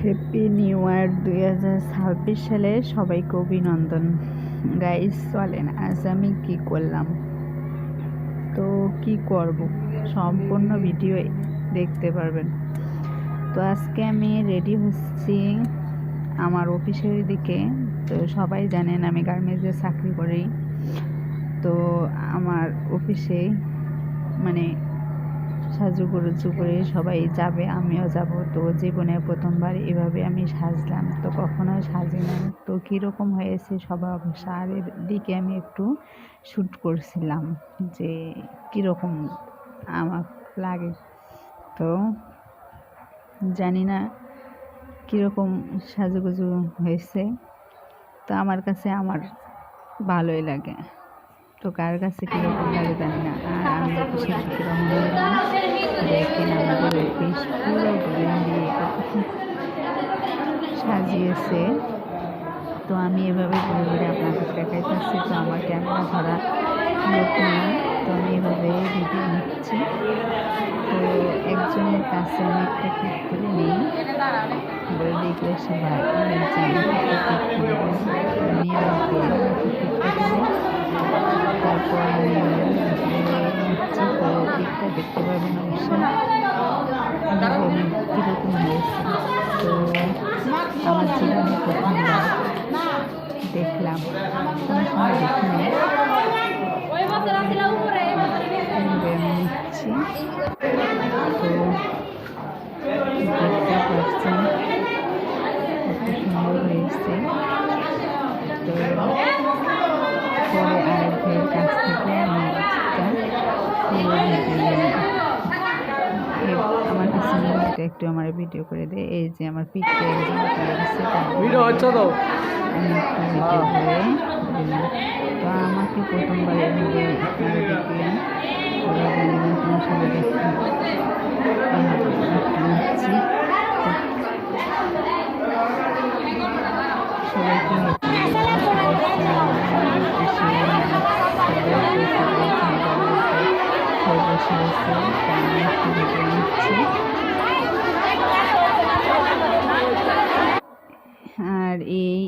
Happy new year 2026 সালে সবাইকে অভিনন্দন। গাইস চলেন আজ আমি কি করলাম, তো কি করব সম্পূর্ণ ভিডিও দেখতে পারবেন। তো আজকে আমি রেডি হচ্ছি আমার অফিসের দিকে। তো সবাই জানেন আমি গার্মেন্টসে চাকরি করি। তো আমার অফিসে মানে সাজুগুজু করে সবাই যাবে, আমিও যাব। তো জীবনে প্রথমবার এভাবে আমি সাজলাম, তো কখনো সাজি নাই। তো কীরকম হয়েছে সবার অবস্থা, আর এর দিকে আমি একটু শ্যুট করছিলাম যে কীরকম আমার লাগে। তো জানি না কীরকম সাজুগুজু হয়েছে, তো আমার কাছে আমার ভালোই লাগে। তো কার কাছে কীরকম লাগে জানি না। আর আমি অফিসের দিকে রওনা দিলাম। দেখেন আমাদের অফিস পুরো বেলুন দিয়ে সাজিয়েছে। তো আমি এভাবে ঘুরে ঘুরে আপনাদের দেখাইতেছি। তো আমার ক্যামেরা ধরা লোক নেই, তো আমি এভাবে ভিডিও নিচ্ছি। তো একজনের কাছে আমি একটা ক্লিক করে নিই, বলে দেখলে সবাই তারপর আমি নিচ্ছি। তো দিকটা দেখতে পারবেন অবশ্যই কীরকম হয়েছে। তো আমার জীবনে প্রথমবার দেখলাম, কোনো সময় দেখিনি। আমি নিচ্ছি, তো দেখতে পাচ্ছেন কত সুন্দর হয়েছে। তো পরে আরেক ভাইয়ের কাছ থেকে আমি আমার কাছে নিয়ে একটু আমার ভিডিও করে দেয়। এই যে আমার পিকটা একজন তুলে দিচ্ছে, আমি একটু ভিডিও করে দিলাম। তো আমাকে প্রথমবার এভাবে আপনারা দেখলেন, তো জানি না তোমার সঙ্গে দেখছি সবাইকে বসে আছে, আমি একটু ভিডিও নিচ্ছি। আর এই